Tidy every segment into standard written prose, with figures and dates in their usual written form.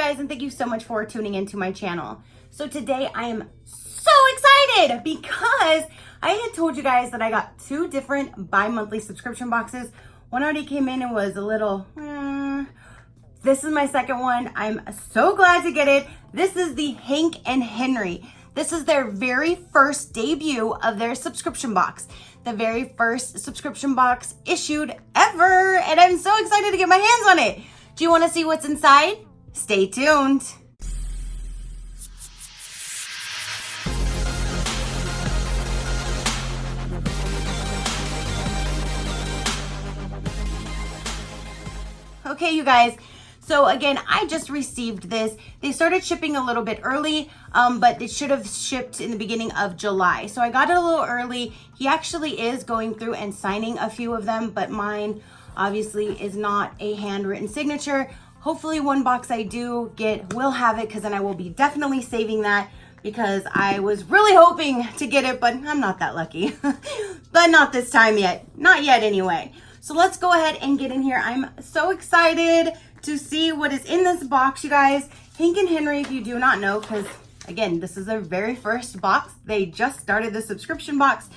guys, and thank you so much for tuning into my channel. So today I am so excited because I had told you guys that I got 2 different bi-monthly subscription boxes. One already came in and was a little, This is my second one. I'm so glad to get it. This is the Hank and Henry. This is their very first debut of their subscription box. The very first subscription box issued ever, and I'm so excited to get my hands on it. Do you want to see what's inside? Stay tuned. Okay, you guys. So again, I just received this. They started shipping a little bit early, but it should have shipped in the beginning of July. So I got it a little early. He actually is going through and signing a few of them, but mine obviously is not a handwritten signature. Hopefully one box I do get will have it, because then I will be definitely saving that, because I was really hoping to get it, but I'm not that lucky. But not this time yet. Not yet anyway. So let's go ahead and get in here. I'm so excited to see what is in this box, you guys. Hank and Henry, if you do not know, because again, this is their very first box. They just started the subscription box.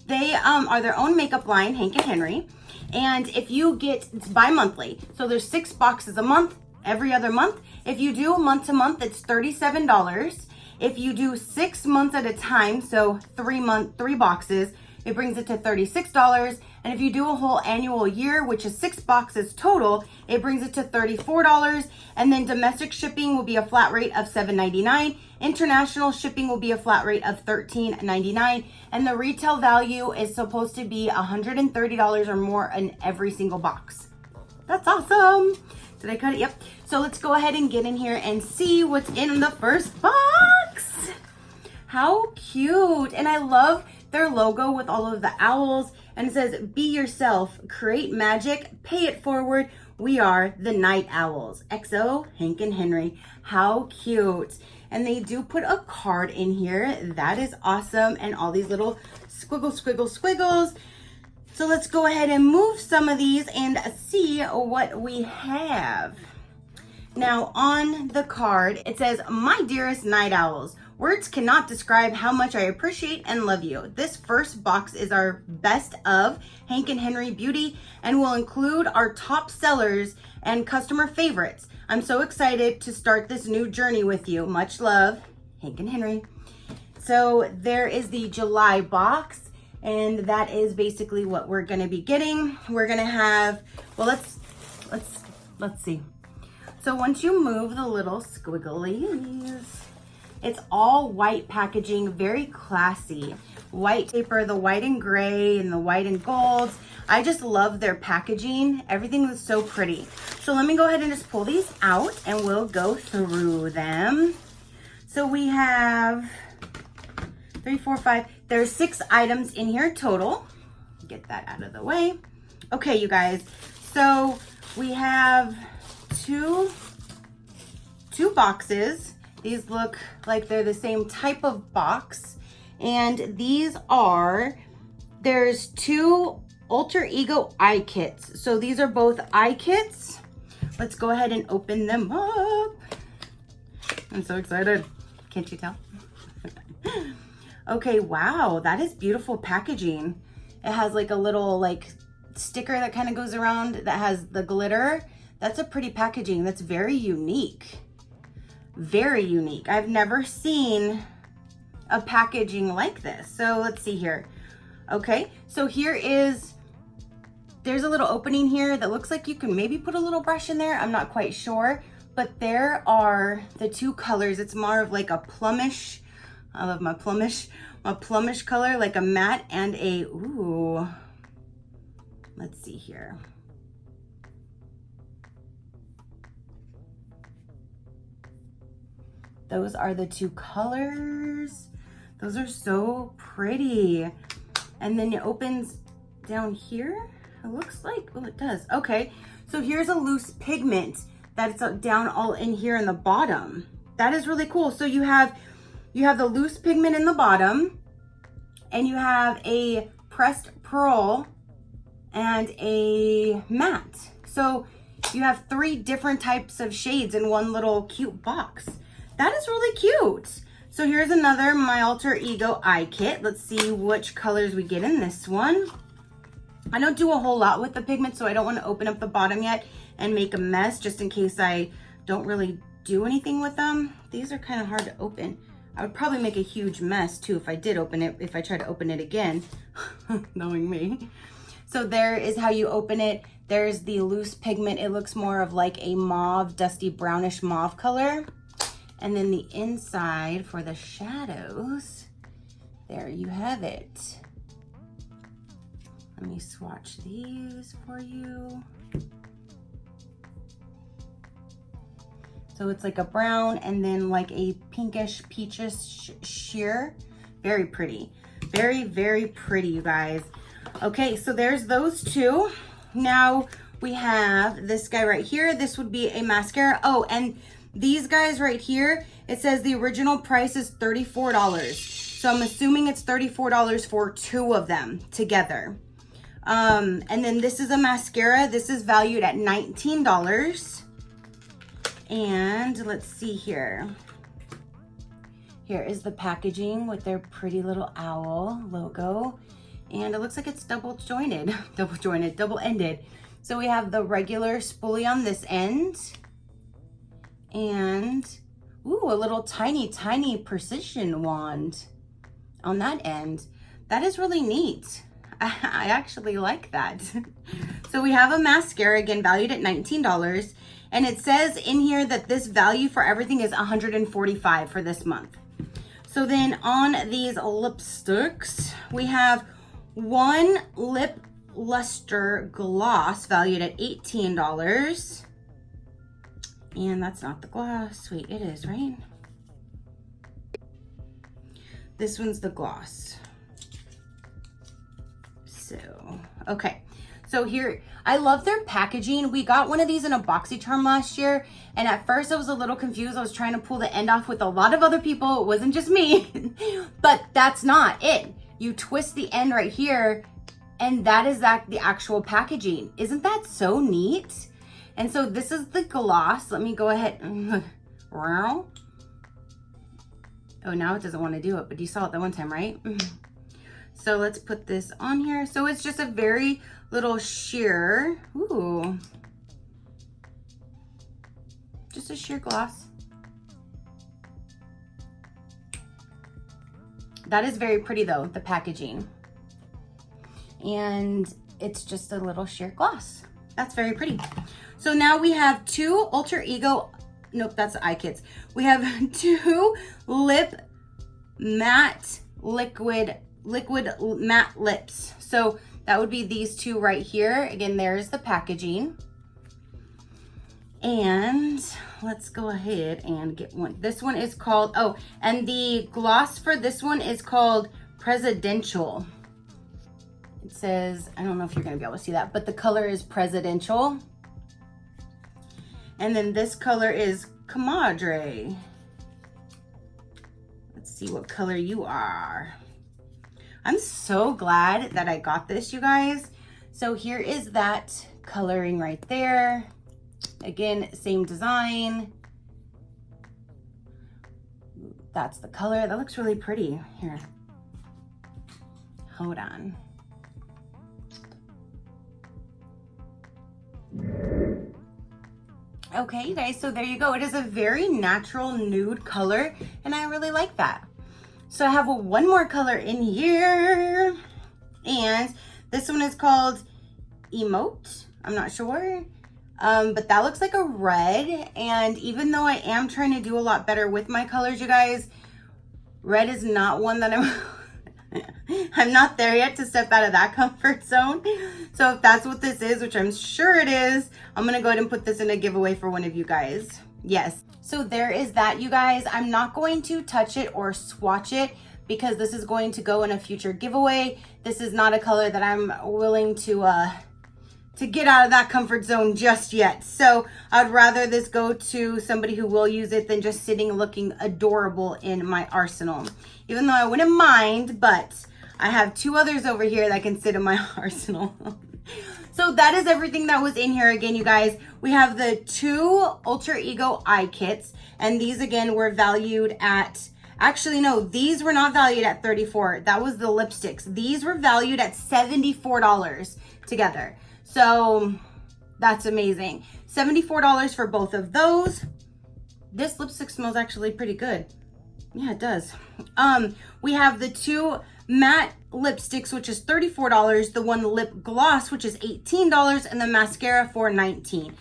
They are their own makeup line, Hank and Henry. And if you get, it's bi-monthly. So there's 6 boxes a month, every other month. If you do month to month, it's $37. If you do 6 months at a time, so 3 boxes, it brings it to $36. And if you do a whole annual year, which is 6 boxes total, it brings it to $34. And then domestic shipping will be a flat rate of $7.99. International shipping will be a flat rate of $13.99. And the retail value is supposed to be $130 or more in every single box. That's awesome. Did I cut it? Yep. So let's go ahead and get in here and see what's in the first box. How cute. And I love their logo with all of the owls. And it says, be yourself, create magic, pay it forward. We are the Night Owls. XO, Hank and Henry. How cute. And they do put a card in here. That is awesome. And all these little squiggles. So let's go ahead and move some of these and see what we have. Now on the card, it says, my dearest Night Owls, words cannot describe how much I appreciate and love you. This first box is our best of Hank and Henry Beauty and will include our top sellers and customer favorites. I'm so excited to start this new journey with you. Much love, Hank and Henry. So there is the July box, and that is basically what we're gonna be getting. We're gonna have, well, let's see. So once you move the little squigglies, it's all white packaging, very classy. White paper, the white and gray and the white and golds. I just love their packaging. Everything is so pretty. So let me go ahead and just pull these out and we'll go through them. So we have 3, 4, 5. There's 6 items in here total. Get that out of the way. Okay, you guys. So we have two boxes. These look like they're the same type of box. And these are, there's 2 alter ego eye kits. So these are both eye kits. Let's go ahead and open them up. I'm so excited. Can't you tell? Okay, wow, that is beautiful packaging. It has like a little like sticker that kind of goes around that has the glitter. That's a pretty packaging. That's very unique. Very unique. I've never seen a packaging like this. So let's see here. Okay, so here is, there's a little opening here that looks like you can maybe put a little brush in there. I'm not quite sure, but there are the 2 colors. It's more of like a plumish, I love my plumish color, like a matte and a, ooh, let's see here. Those are the 2 colors. Those are so pretty. And then it opens down here. It looks like, oh, it does. Okay, so here's a loose pigment that's down all in here in the bottom. That is really cool. So you have the loose pigment in the bottom, and you have a pressed pearl and a matte. So you have 3 different types of shades in one little cute box. That is really cute. So here's another My Alter Ego eye kit. Let's see which colors we get in this one. I don't do a whole lot with the pigment, so I don't want to open up the bottom yet and make a mess just in case I don't really do anything with them. These are kind of hard to open. I would probably make a huge mess too if I did open it, if I try to open it again, knowing me. So there is how you open it. There's the loose pigment. It looks more of like a mauve, dusty brownish mauve color. And then the inside for the shadows, there you have it. Let me swatch these for you. So it's like a brown and then like a pinkish peachish sheer. Very pretty. Very, very pretty, you guys. Okay, so there's those 2. Now we have this guy right here. This would be a mascara. Oh, and these guys right here, it says the original price is $34. So I'm assuming it's $34 for 2 of them together. And then this is a mascara. This is valued at $19. And let's see here. Here is the packaging with their pretty little owl logo. And it looks like it's double ended. So we have the regular spoolie on this end. And, ooh, a little tiny precision wand on that end. That is really neat. I actually like that. So we have a mascara, again, valued at $19. And it says in here that this value for everything is $145 for this month. So then on these lipsticks, we have one lip luster gloss valued at $18. And that's not the gloss. Wait, it is, right? This one's the gloss. So, okay. So here, I love their packaging. We got one of these in a BoxyCharm last year. And at first I was a little confused. I was trying to pull the end off with a lot of other people. It wasn't just me. But that's not it. You twist the end right here. And that is the actual packaging. Isn't that so neat? And so this is the gloss. Let me go ahead. Oh, now it doesn't want to do it, but you saw it that one time, right? So let's put this on here. So it's just a very little sheer. Ooh. Just a sheer gloss. That is very pretty though, the packaging. And it's just a little sheer gloss. That's very pretty. So now we have 2 Alter Ego, nope, that's the eye kits. We have 2 lip matte liquid matte lips. So that would be these 2 right here. Again, there's the packaging. And let's go ahead and get one. This one is called, oh, and the gloss for this one is called Presidential. It says, I don't know if you're gonna be able to see that, but the color is Presidential. And then this color is Comadre. Let's see what color you are. I'm so glad that I got this, you guys. So here is that coloring right there. Again, same design. That's the color. That looks really pretty. Here. Hold on. Okay, you guys, so there you go. It is a very natural nude color, and I really like that. So I have one more color in here, and this one is called Emote. I'm not sure, but that looks like a red, and even though I am trying to do a lot better with my colors, you guys, red is not one that I'm not there yet to step out of that comfort zone. So if that's what this is, which I'm sure it is, I'm gonna go ahead and put this in a giveaway for one of you guys. Yes, so there is that, you guys. I'm not going to touch it or swatch it because this is going to go in a future giveaway. This is not a color that I'm willing to get out of that comfort zone just yet. So I'd rather this go to somebody who will use it than just sitting looking adorable in my arsenal. Even though I wouldn't mind, but I have 2 others over here that can sit in my arsenal. So that is everything that was in here. Again, you guys, we have the 2 Ultra Ego eye kits, and these again were valued at, actually no, these were not valued at $34. That was the lipsticks. These were valued at $74 together. So that's amazing. $74 for both of those. This lipstick smells actually pretty good. Yeah, it does. We have the 2 matte lipsticks, which is $34, the 1 lip gloss, which is $18, and the mascara for $19.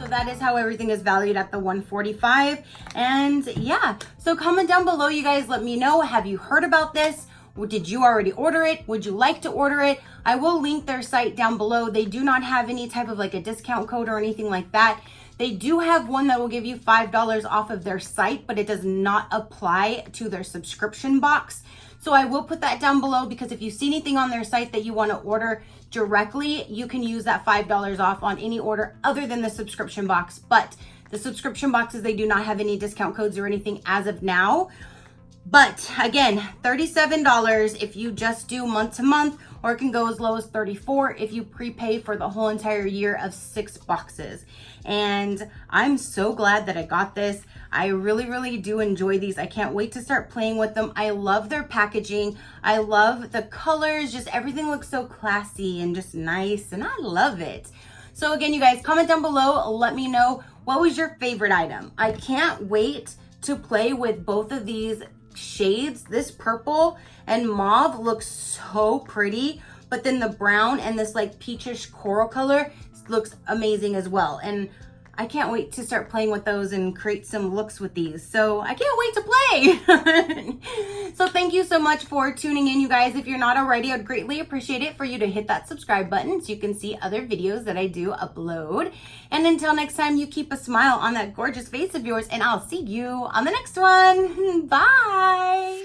So that is how everything is valued at the $145. And yeah, so comment down below, you guys, let me know, have you heard about this? Did you already order it? Would you like to order it? I will link their site down below. They do not have any type of like a discount code or anything like that. They do have one that will give you $5 off of their site, but it does not apply to their subscription box. So I will put that down below, because if you see anything on their site that you want to order directly, you can use that $5 off on any order other than the subscription box. But the subscription boxes, they do not have any discount codes or anything as of now. But again, $37 if you just do month to month, or it can go as low as $34 if you prepay for the whole entire year of 6 boxes. And I'm so glad that I got this. I really, really do enjoy these. I can't wait to start playing with them. I love their packaging. I love the colors. Just everything looks so classy and just nice, and I love it. So again, you guys, comment down below. Let me know, what was your favorite item? I can't wait to play with both of these shades. This purple and mauve looks so pretty, but then the brown and this like peachish coral color looks amazing as well. And I can't wait to start playing with those and create some looks with these. So I can't wait to play. So thank you so much for tuning in, you guys. If you're not already, I'd greatly appreciate it for you to hit that subscribe button so you can see other videos that I do upload. And until next time, you keep a smile on that gorgeous face of yours, and I'll see you on the next one. Bye.